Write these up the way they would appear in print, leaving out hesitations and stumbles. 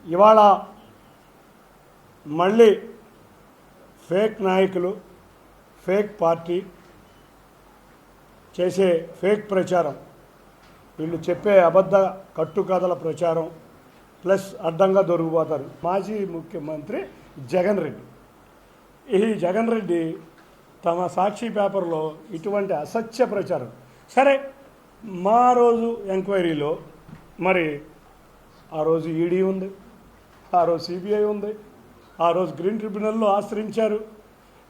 ఇవాళ మళ్ళీ ఫేక్ నాయకులు, ఫేక్ పార్టీ చేసే ఫేక్ ప్రచారం, వీళ్ళు చెప్పే అబద్ధ కట్టుకథల ప్రచారం ప్లస్ అడ్డంగా దొరికిపోతారు. మాజీ ముఖ్యమంత్రి జగన్ రెడ్డి, ఈ జగన్ రెడ్డి తమ సాక్షి పేపర్లో ఇటువంటి అసత్య ప్రచారం. సరే, మా రోజు ఎంక్వైరీలో మరి ఆ రోజు ఈడీ ఉంది, ఆ రోజు సిబిఐ ఉంది, ఆ రోజు గ్రీన్ ట్రిబ్యునల్లో ఆశ్రయించారు.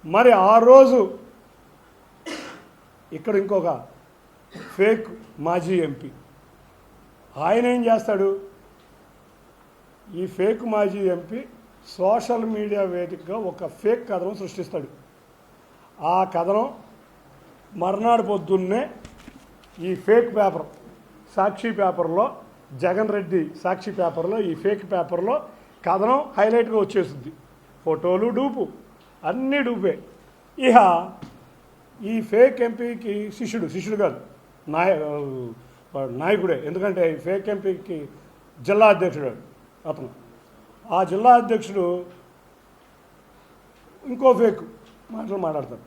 మరి ఆ రోజు ఇక్కడ ఇంకొక ఫేక్ మాజీ ఎంపీ, ఆయన ఏం చేస్తాడు? ఈ ఫేక్ మాజీ ఎంపీ సోషల్ మీడియా వేదికగా ఒక ఫేక్ కథనం సృష్టిస్తాడు. ఆ కథనం మర్నాడు పొద్దున్నే ఈ ఫేక్ పేపర్ సాక్షి పేపర్లో, జగన్ రెడ్డి సాక్షి పేపర్లో, ఈ ఫేక్ పేపర్లో కథనం హైలైట్గా వచ్చేస్తుంది. ఫోటోలు డూపు, అన్నీ డూపే. ఇక ఈ ఫేక్ ఎంపీకి శిష్యుడు కాదు, నాయకుడే. ఎందుకంటే ఈ ఫేక్ ఎంపీకి జిల్లా అధ్యక్షుడు అతను. ఆ జిల్లా అధ్యక్షుడు ఇంకో ఫేక్ మాటలు మాట్లాడతాడు.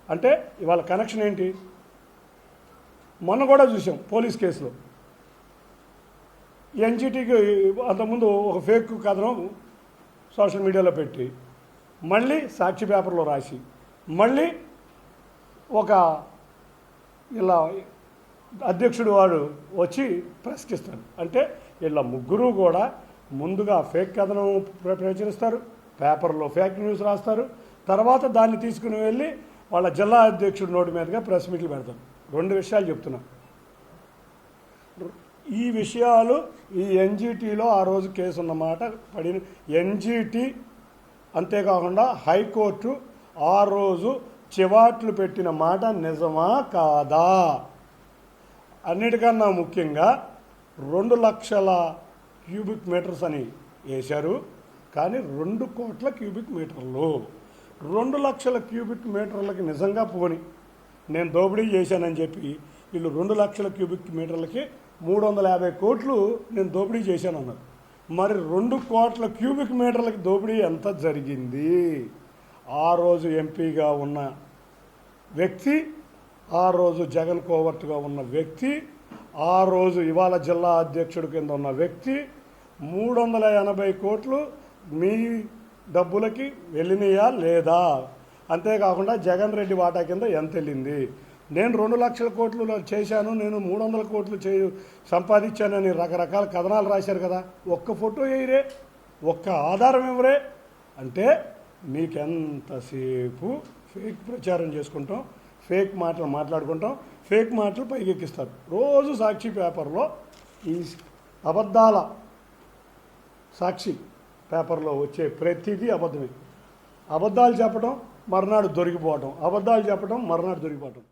అంటే ఇవాళ కనెక్షన్ ఏంటి? మొన్న కూడా చూసాం పోలీస్ కేసులో ఎన్జిటికి అంతకుముందు ఒక ఫేక్ కథనం సోషల్ మీడియాలో పెట్టి, మళ్ళీ సాక్షి పేపర్లో రాసి, మళ్ళీ ఒక ఇలా అధ్యక్షుడు వాడు వచ్చి ప్రశ్నిస్తాడు. అంటే వీళ్ళ ముగ్గురు కూడా ముందుగా ఫేక్ కథనం ప్రచురిస్తారు, పేపర్లో ఫేక్ న్యూస్ రాస్తారు, తర్వాత దాన్ని తీసుకుని వెళ్ళి వాళ్ళ జిల్లా అధ్యక్షుడి నోటి మీదుగా ప్రెస్ మీట్లు పెడతారు. రెండు విషయాలు చెప్తున్నా. ఈ విషయాలు ఈ ఎన్జిటిలో ఆ రోజు కేసు ఉన్నమాట పడిన ఎన్జిటి, అంతేకాకుండా హైకోర్టు ఆ రోజు చివాట్లు పెట్టిన మాట నిజమా కాదా? అన్నిటికన్నా ముఖ్యంగా 2 లక్షల క్యూబిక్ మీటర్స్ అని వేశారు, కానీ 2 కోట్ల క్యూబిక్ మీటర్లు. 2 లక్షల క్యూబిక్ మీటర్లకి నిజంగా పోని నేను దోపిడీ చేశానని చెప్పి వీళ్ళు 2 లక్షల క్యూబిక్ మీటర్లకి 350 కోట్లు నేను దోపిడీ చేశాను అన్నారు. మరి 2 కోట్ల క్యూబిక్ మీటర్లకి దోపిడీ ఎంత జరిగింది? ఆ రోజు ఎంపీగా ఉన్న వ్యక్తి, ఆ రోజు జగన్ కోవర్ట్గా ఉన్న వ్యక్తి, ఆ రోజు ఇవాళ జిల్లా అధ్యక్షుడి కింద ఉన్న వ్యక్తి 380 కోట్లు మీ డబ్బులకి వెళ్ళినాయా లేదా? అంతేకాకుండా జగన్ రెడ్డి వాటా కింద ఎంత వెళ్ళింది? నేను 2 లక్షల కోట్లు చేశాను, నేను 300 కోట్లు సంపాదించానని రకరకాల కథనాలు రాశారు కదా, ఒక్క ఫోటో వేయరే, ఒక్క ఆధారం ఇవ్వరే. అంటే మీకెంతసేపు ఫేక్ ప్రచారం చేసుకుంటాం, ఫేక్ మాటలు మాట్లాడుకుంటాం, ఫేక్ మాటలు పైకెక్కిస్తారు. రోజు సాక్షి పేపర్లో ఈ అబద్ధాల సాక్షి పేపర్లో వచ్చే ప్రతిదీ అబద్ధమే. అబద్ధాలు చెప్పడం, మర్నాడు దొరికిపోవటం, అబద్ధాలు చెప్పడం, మర్నాడు దొరికిపోవటం.